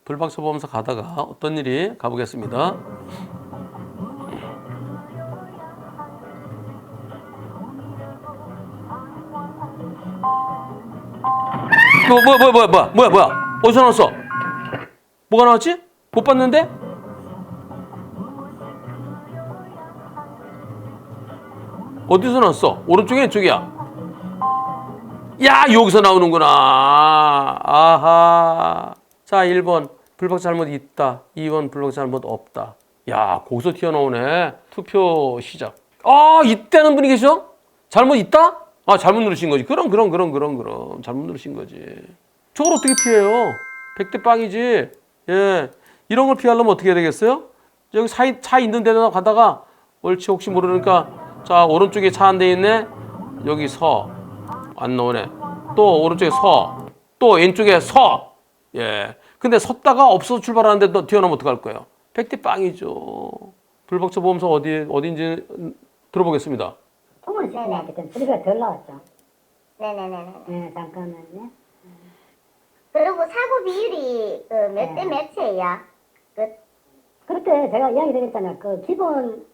불박차 보면서 가다가 어떤 일이 가보겠습니다. 뭐야? 어디서 나왔어? 뭐가 나왔지? 못 봤는데? 어디서 나왔어? 오른쪽이야, 왼쪽이야? 야, 여기서 나오는구나. 아하. 자, 1번. 불박차 잘못 있다. 2번. 불박차 잘못 없다. 야, 거기서 튀어나오네. 투표 시작. 아, 있다는 분이 계셔? 잘못 있다? 아, 잘못 누르신 거지. 그럼. 잘못 누르신 거지. 저걸 어떻게 피해요? 100대 빵이지. 예. 이런 걸 피하려면 어떻게 해야 되겠어요? 여기 차 있는 데다 가다가, 옳지, 혹시 모르니까, 자, 오른쪽에 차 한 대 있네. 여기 서. 안 나오네. 또 오른쪽에 서. 또 왼쪽에 서. 예. 근데 섰다가 없어서 출발하는데 너 튀어나오면 어떡할 거예요? 100대 빵이죠. 불박차 보험서 어딘지 들어보겠습니다. 통은 시키면 그때 소리가 덜 나왔죠. 네네네네. 네, 잠깐만요. 그리고 사고 비율이 몇 대 몇이에요? 그때 제가 이야기 드렸잖아요. 그 기본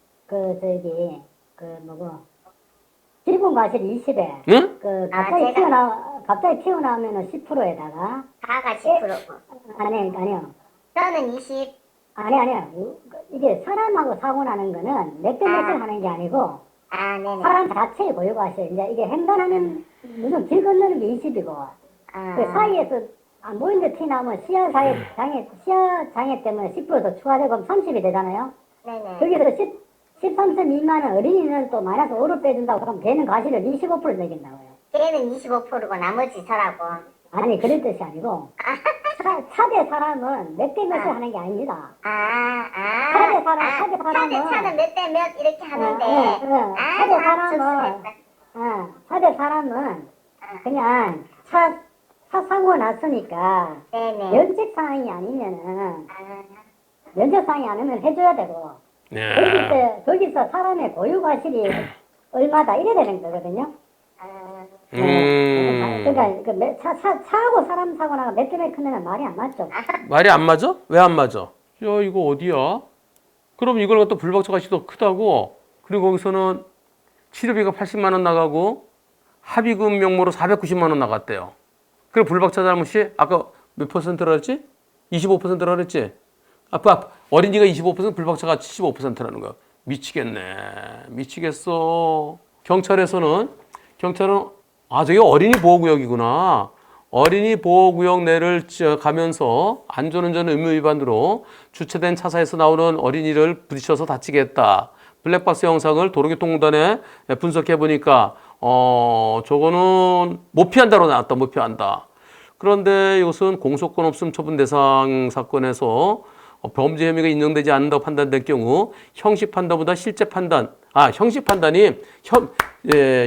기본 과실 20에 응? 그 제가- 갑자기 튀어나오면은 10%에다가 다가 10%. 아니요. 저는 20. 아니요. 이게 사람하고 사고 나는 거는 몇 대 몇을 하는 게 아니고 아, 네네. 사람 자체의 고유과실. 이제 이게 횡단하는 무슨 길 건너는 게 20이고 아, 그 사이에서 안 보이는데 티 나면 시야 장애 때문에 10%더 추가되고 그럼 30이 되잖아요. 네네. 거기서 13세 미만은 어린이는 또 마이너스 5를 빼준다고 그럼 걔는 과실을 25% 매긴다고요. 걔는 25%고 나머지 저라고. 아니 그런 뜻이 아니고 차대 사람은 몇 대 몇을 하는 게 아닙니다. 차대 사람은 차는 몇 대 몇 이렇게 하는데. 차대 사람은 그냥 차 사고 났으니까 네네. 면책 사항이 아니면은 면책 사항이 아니면 해줘야 되고 네. 거기서 사람의 고유 과실이 얼마다 이래 되는 거거든요. 그러니까 차하고 사람 사고 나가 몇 대 몇 크면 말이 안 맞죠. 말이 안 맞아? 왜 안 맞아? 야, 이거 어디야? 그럼 이걸 갖다 불박차 값이 더 크다고? 그리고 거기서는 치료비가 80만 원 나가고 합의금 명목으로 490만 원 나갔대요. 그리고 불박차 잘못이 아까 몇 퍼센트라 그랬지? 25%라 그랬지? 아빠 어린이가 25% 불박차가 75%라는 거야. 미치겠어. 경찰은 저게 어린이 보호구역이구나. 어린이 보호구역 내를 가면서 안전운전 의무 위반으로 주차된 차사에서 나오는 어린이를 부딪혀서 다치게 했다. 블랙박스 영상을 도로교통공단에 분석해 보니까 저거는 못 피한다로 나왔다. 못 피한다. 그런데 이것은 공소권 없음 처분 대상 사건에서 범죄 혐의가 인정되지 않는다고 판단될 경우 형식 판단보다 실제 판단, 형식 판단이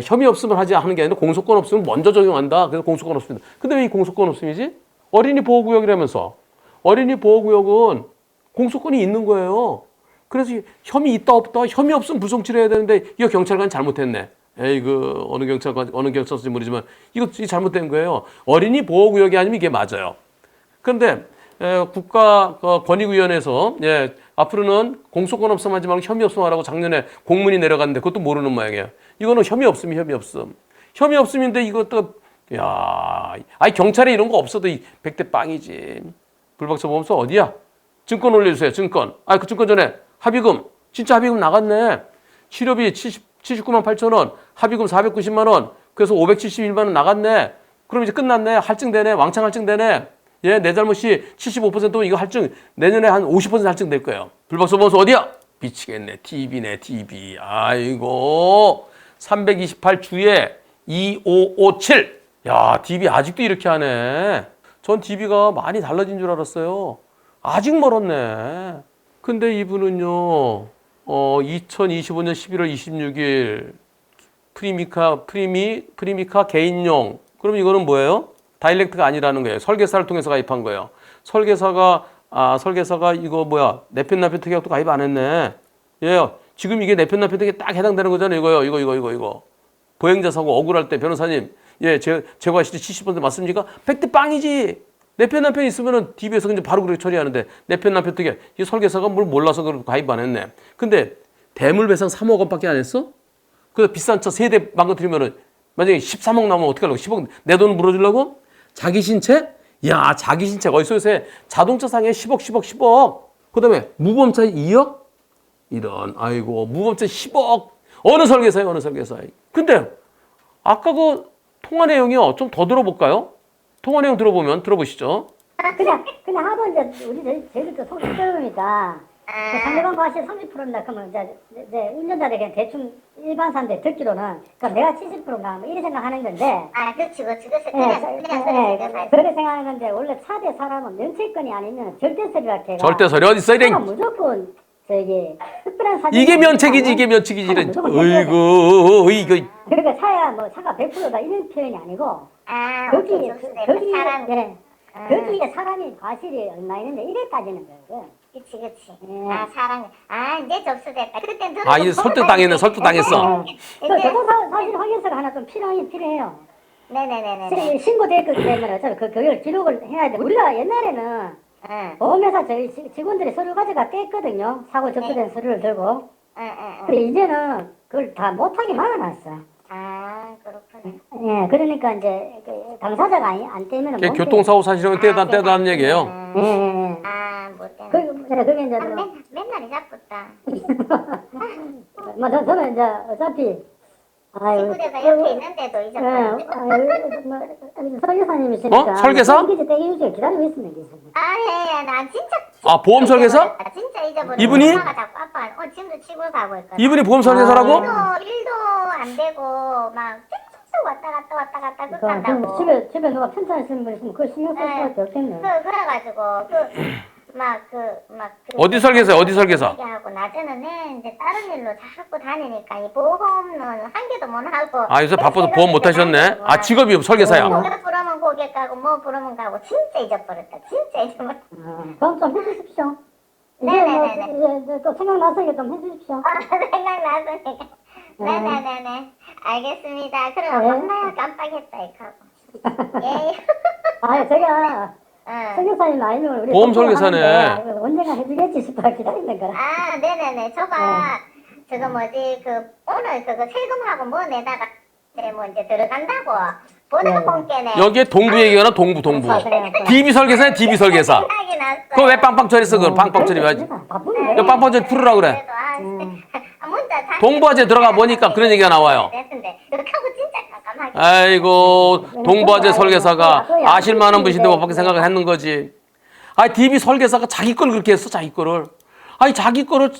혐의 없음을 하는 게 아니라 공소권 없음을 먼저 적용한다. 그래서 공소권 없습니다. 근데 왜 이 공소권 없음이지? 어린이 보호구역이라면서. 어린이 보호구역은 공소권이 있는 거예요. 그래서 혐의 있다 없다, 혐의 없으면 불송치를 해야 되는데 이거 경찰관이 잘못했네. 어느 경찰서인지 모르지만 이거 잘못된 거예요. 어린이 보호구역이 아니면 이게 맞아요. 그런데 국가권익위원회에서 앞으로는 공소권 없음 하지 말고 혐의 없음 하라고 작년에 공문이 내려갔는데 그것도 모르는 모양이에요. 이거는 혐의 없음. 혐의 없음인데 이것도 경찰에 이런 거 없어도 100대 빵이지. 불박차 보험서 어디야? 증권 올려주세요. 증권. 그 증권 전에 합의금. 진짜 합의금 나갔네. 치료비 79만 8천 원. 합의금 490만 원. 그래서 571만 원 나갔네. 그럼 이제 끝났네. 할증되네. 왕창 할증되네. 내 잘못이 75%면 이거 할증 내년에 한 50% 할증될 거예요. 불박차 보험서 어디야? 미치겠네. TV네, TV. 아이고. 328주에 2557. 야, DB 아직도 이렇게 하네. 전 DB가 많이 달라진 줄 알았어요. 아직 멀었네. 근데 이분은요, 2025년 11월 26일 프리미카 개인용. 그럼 이거는 뭐예요? 다이렉트가 아니라는 거예요. 설계사를 통해서 가입한 거예요. 설계사가 이거 내편 특약도 가입 안 했네. 지금 이게 내편 특약에 딱 해당되는 거잖아요. 이거. 보행자 사고 억울할 때 변호사님, 제거하시지 70% 맞습니까? 100대 빵이지. 내 편 남편 있으면은 DB에서 이제 바로 그렇게 처리하는데 내 편 남편 어떻게 이 설계사가 뭘 몰라서 그렇게 가입 안 했네. 근데 대물 배상 3억 원밖에 안 했어? 그 비싼 차 3대 망가뜨리면은 만약에 13억 나오면 어떻게 하려고? 10억 내 돈 물어주려고? 자기 신체? 야, 자기 신체 어디서 요새 자동차 상에 10억, 10억, 10억. 그다음에 무보험차 2억? 이런 아이고 무보험차 10억. 어느 설계사예요, 어느 설계사? 근데 아까 그 통화 내용이요 좀 더 들어볼까요? 통화 내용 들어보시죠. 그냥 하도 이제 우리 저희들도 속이 좁으니까 상대방 과실 30%입니다. 그러면 이제 운전자들 그냥 대충 일반 사람들 듣기로는 그럼 내가 70%인가 뭐 이렇게 생각하는 건데. 그렇지. 그렇게 생각하는 건데 원래 차대 사람은 면책권이 아니면 절대서리라 해가. 절대서리 어디 있어 이래? 무조건 저기 특별한 사정. 이게 면책이지 이게 면책이지. 어이구 이거. 그러니까 차야 뭐 차가 100%다 이런 표현이 아니고. 거기에 거기에 사람이 과실이 얼마 있는데 이래까지는 거예요. 그치. 예. 사람이. 이제 접수됐다. 그때 들어. 이제 설득당했네. 설득당했어. 사실 확인서가 하나 좀 필요해요. 네네네네. 신고됐기 때문에 어차피 그걸 기록을 해야 돼. 우리가 옛날에는 보험회사 저희 직원들이 서류 가져가 뗐거든요. 사고 접수된 서류를 들고. 근데 이제는 그걸 다 못하게 막아놨어. 그렇구나. 예, 그러니까 이제 그 당사자가 안 떼면은 못 교통사고 사실은 떼다는 얘기예요. 못 되나. 그게 이제 맨날 잊었다. 뭐 저는 이제 어차피 친구들가 옆에 있는데도 잊었다. 설계사님이시니까 설계사? 떼기주시고 기다리고 있습니다. 나 진짜. 보험 설계사? 진짜 잊어버려. 이분이? 자꾸 아빠 짐도 치고 가고 있거든. 이분이 보험 설계사라고? 일도 안 되고 막 계속 왔다 갔다 끝간다고. 집에 누가 편찮으시는 분 있으면 그걸 신경 쓸 수밖에 없겠네. 그래가지고 어디 설계사야? 어디 설계사? 하고 낮에는 이제 다른 일로 자꾸 다니니까 이 보험은 한 개도 못 하고. 요새 바빠서 보험 못 하셨네. 직업이 설계사야. 고객 부르면 고객 가고 뭐 부르면 가고 진짜 잊어버렸다. 그럼 좀 해주십시오. 네네네네. 이제 또 생각나서 좀 해주십시오. 생각났으니까. 네네네네. 알겠습니다. 그럼 엄마야 깜빡했다 이거. 예. 제가 설계사님 아니면 우리 보험 설계사네. 언젠가 해주겠지 싶어 기다리는 거라. 네네네. 저거 뭐지 오늘 그거 세금하고 뭐 내다가 뭐 이제 들어간다고 보내본게네. 여기에 동부 얘기하나 동부. DB 설계사야 DB 설계사. 생각이 났어. 그거 왜 빵빵 처리 써? 그걸 빵빵 처리 해야지. 바쁜데. 이거 빵빵 처리 풀으라 그래. 동부화재 들어가 보니까 그런 얘기가 나와요. 아이고 동부화재 설계사가 아실 만한 분인데 못 밖에 생각을 했는 거지. DB 설계사가 자기 걸 그렇게 했어. 자기 거를. 자기 거를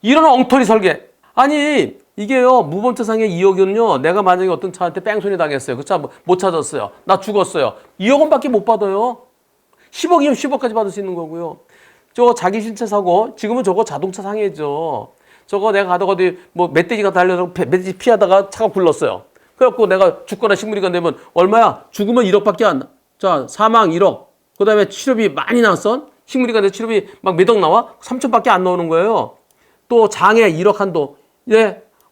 이런 엉터리 설계. 이게요 무보험차상의 2억은요 내가 만약에 어떤 차한테 뺑소니 당했어요. 그 차 못 찾았어요. 나 죽었어요. 2억 원밖에 못 받아요. 10억이면 10억까지 받을 수 있는 거고요. 저거 자기 신체 사고 지금은 저거 자동차 상해죠. 저거 내가 가다가 어디 뭐 멧돼지가 달려서 멧돼지 피하다가 차가 굴렀어요. 그래갖고 내가 죽거나 식물이가 되면 얼마야? 죽으면 1억밖에 안 나. 자 사망 1억. 그다음에 치료비 많이 나왔어. 식물이가 돼 치료비 막 몇 억 나와? 3천밖에 안 나오는 거예요. 또 장애 1억 한도.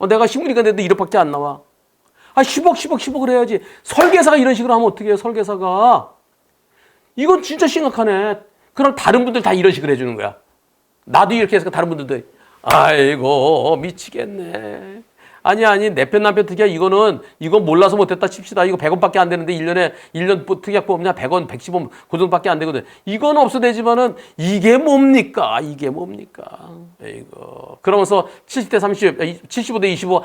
내가 식물이가 돼도 1억밖에 안 나와. 10억을 해야지. 설계사가 이런 식으로 하면 어떻게 해요? 설계사가. 이건 진짜 심각하네. 그럼 다른 분들 다 이런 식으로 해주는 거야. 나도 이렇게 해서 다른 분들도 아이고 미치겠네. 아니 내 편 남편 특약 이건 몰라서 못했다 칩시다. 이거 100원밖에 안 되는데 1년 특약 보험냐 100원 110원 그 정도밖에 안 되거든. 이건 없어되지만은 이게 뭡니까? 이거 그러면서 70대 30 75대 25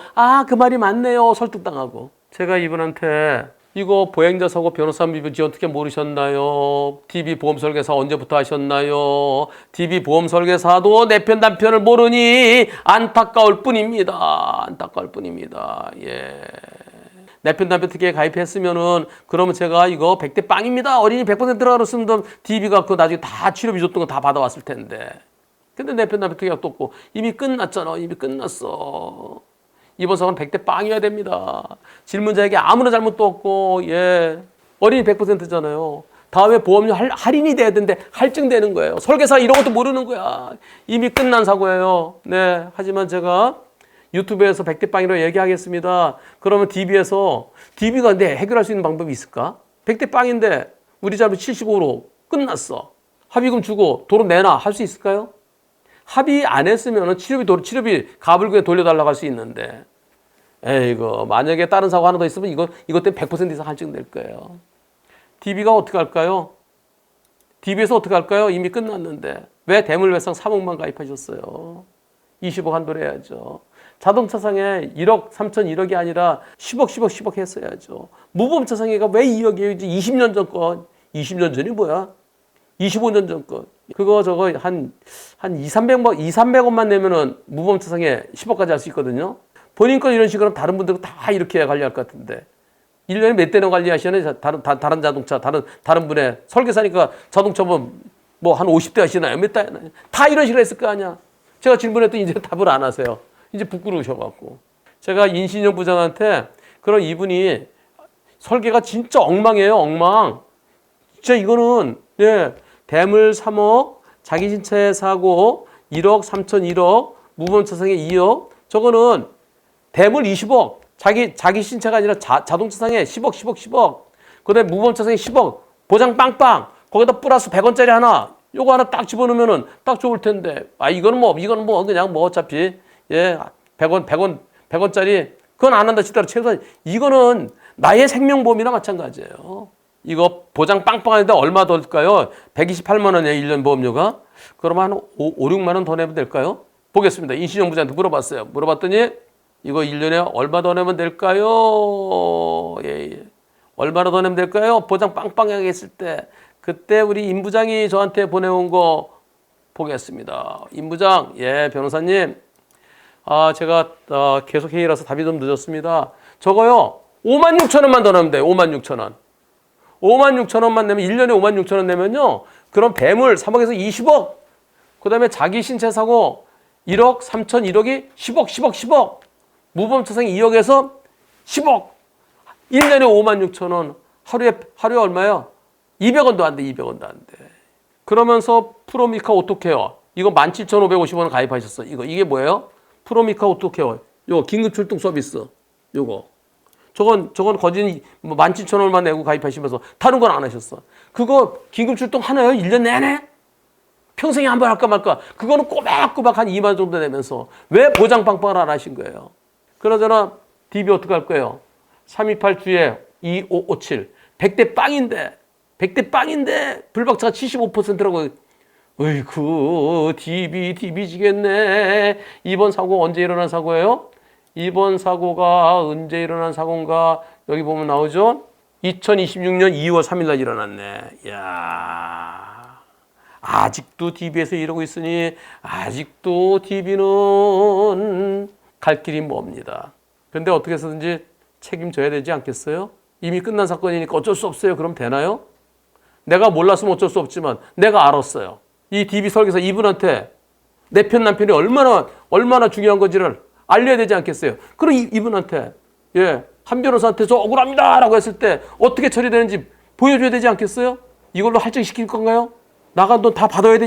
그 말이 맞네요. 설득당하고. 제가 이분한테 이거 보행자 사고 변호사 미분 지원 특약 모르셨나요? DB 보험 설계사 언제부터 하셨나요? DB 보험 설계사도 내 편 남편을 모르니 안타까울 뿐입니다. 예. 내 편 남편 특약에 가입했으면은 그러면 제가 이거 100대 빵입니다. 어린이 100% 들어가는 쓰면 DB가 그 나중에 다 치료비 줬던 거 다 받아왔을 텐데. 근데 내 편 남편 특약도 없고 이미 끝났잖아. 이미 끝났어. 이번 사고는 100대 빵이어야 됩니다. 질문자에게 아무런 잘못도 없고, 어린이 100%잖아요. 다음에 보험료 할인이 돼야 되는데 할증되는 거예요. 설계사 이런 것도 모르는 거야. 이미 끝난 사고예요. 네. 하지만 제가 유튜브에서 100대 빵이라고 얘기하겠습니다. 그러면 DB가 근데 해결할 수 있는 방법이 있을까? 100대 빵인데 우리 잘못 75로 끝났어. 합의금 주고 도로 내놔 할 수 있을까요? 합의 안 했으면 치료비 가불구에 돌려달라고 할 수 있는데, 에이고, 만약에 다른 사고 하나 더 있으면 이것 때문에 100% 이상 할증될 거예요. DB가 어떻게 할까요? DB에서 어떻게 할까요? 이미 끝났는데. 왜 대물배상 3억만 가입하셨어요? 20억 한도해야죠. 자동차상해 1억 3천 1억이 아니라 10억 했어야죠. 무보험차상해가 왜 2억이에요? 20년 전 거. 20년 전이 뭐야? 25년 전 거. 그거 저거 한 300원만 내면은 무보험차상해 10억까지 할 수 있거든요. 본인 거 이런 식으로 다른 분들은 다 이렇게 관리할 것 같은데. 1년에 몇 대나 관리하시나요? 다른 자동차, 다른 분의 설계사니까 자동차 뭐 한 50대 하시나요? 몇 대 하나요? 다 이런 식으로 했을 거 아니야. 제가 질문했더니 이제 답을 안 하세요. 이제 부끄러우셔갖고. 제가 인신영 부장한테 그런 이분이 설계가 진짜 엉망이에요, 엉망. 진짜 이거는, 예, 대물 3억, 자기 신체 사고 1억 3천 1억, 무보험차상해 2억, 저거는 대물 20억, 자기 신체가 아니라 자동차상해 10억. 그 다음에 무보험차상해 10억, 보장 빵빵, 거기다 플러스 100원짜리 하나, 요거 하나 딱 집어넣으면은 딱 좋을 텐데. 이거는 그냥 어차피, 예, 100원짜리, 그건 안 한다 치더라도 최소한, 이거는 나의 생명보험이나 마찬가지예요. 이거 보장 빵빵한데 얼마 더 들까요? 128만 원이에요, 1년 보험료가. 그러면 한 5, 6만 원 더 내면 될까요? 보겠습니다. 인신영 부장한테 물어봤어요. 물어봤더니, 이거 1년에 얼마 더 내면 될까요? 예. 얼마나 더 내면 될까요? 보장 빵빵하게 했을 때. 그때 우리 임 부장이 저한테 보내온 거 보겠습니다. 임 부장, 예, 변호사님. 제가 계속 회의라서 답이 좀 늦었습니다. 저거요, 56,000원만 더 내면 돼요. 56,000원. 56,000원만 내면, 1년에 56,000원 내면요, 그럼 배물 3억에서 20억, 그 다음에 자기 신체 사고 1억, 3천, 1억이 10억. 무보험차상 2억에서 10억. 1년에 56,000원. 하루에 얼마예요? 200원도 안 돼, 200원도 안 돼. 그러면서 프로미카 오토케어. 이거 17,550원 가입하셨어. 이게 뭐예요? 프로미카 오토케어. 요거 긴급 출동 서비스. 요거. 저건 거진 17,000원만 내고 가입하시면서 다른 건 안 하셨어. 그거 긴급 출동 하나요? 1년 내내? 평생에 한 번 할까 말까. 그거는 꼬박꼬박 한 2만 원 정도 내면서 왜 보장 빵빵을 안 하신 거예요? 그러잖아. DB 어떻게 할 거예요? 328주에 2557. 100대 빵인데 불박차가 75%라고. 어이구, DB 지겠네. 이번 사고 언제 일어난 사고예요? 이번 사고가 언제 일어난 사고인가? 여기 보면 나오죠? 2026년 2월 3일 날 일어났네. 이야. 아직도 DB에서 이러고 있으니 아직도 DB는 갈 길이 멉니다. 그런데 어떻게 해서든지 책임져야 되지 않겠어요? 이미 끝난 사건이니까 어쩔 수 없어요. 그럼 되나요? 내가 몰랐으면 어쩔 수 없지만 내가 알았어요. 이 DB 설계사 이분한테 내 편 남편이 얼마나 중요한 건지를 알려야 되지 않겠어요? 그럼 이분한테, 예, 한 변호사한테 저 억울합니다 라고 했을 때 어떻게 처리되는지 보여줘야 되지 않겠어요? 이걸로 할증시킬 건가요? 나간 돈 다 받아야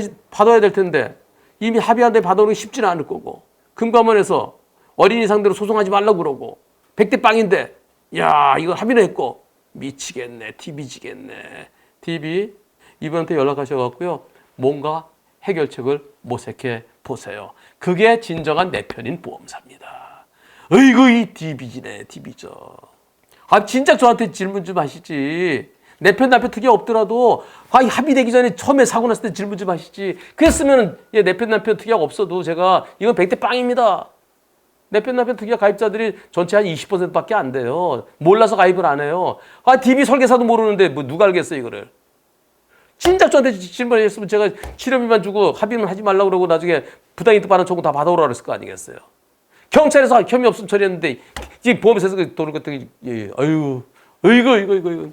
될 텐데 이미 합의한 데 받아오는 게 쉽지는 않을 거고, 금감원에서 어린이 상대로 소송하지 말라고 그러고 100대 빵인데, 야, 이거 합의를 했고 미치겠네. DB 지겠네. DB 이분한테 연락하셔갖고요, 뭔가 해결책을 모색해 보세요. 그게 진정한 내 편인 보험사입니다. 어이구, 이 DB지네, DB죠. 진짜 저한테 질문 좀 하시지. 내 편 남편 특이 없더라도 합의되기 전에 처음에 사고 났을 때 질문 좀 하시지. 그랬으면 내 편 남편 특이가 없어도 제가 이건 100대 빵입니다. 내 편 남편 특이가 가입자들이 전체 한 20%밖에 안 돼요. 몰라서 가입을 안 해요. DB 설계사도 모르는데 뭐 누가 알겠어요, 이거를. 진작 저한테 질문했으면 제가 치료비만 주고 합의는 하지 말라고 그러고 나중에 부당이득 받은 청구 다 받아오라고 그랬을 거 아니겠어요. 경찰에서 혐의 없음 처리했는데 지금 보험회사에서 돈을 갖다가, 아유, 이거.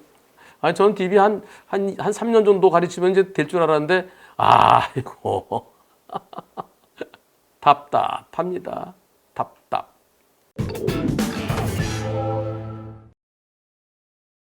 저는 DB 한 3년 정도 가르치면 이제 될 줄 알았는데, 아이고. 답답합니다. 답답.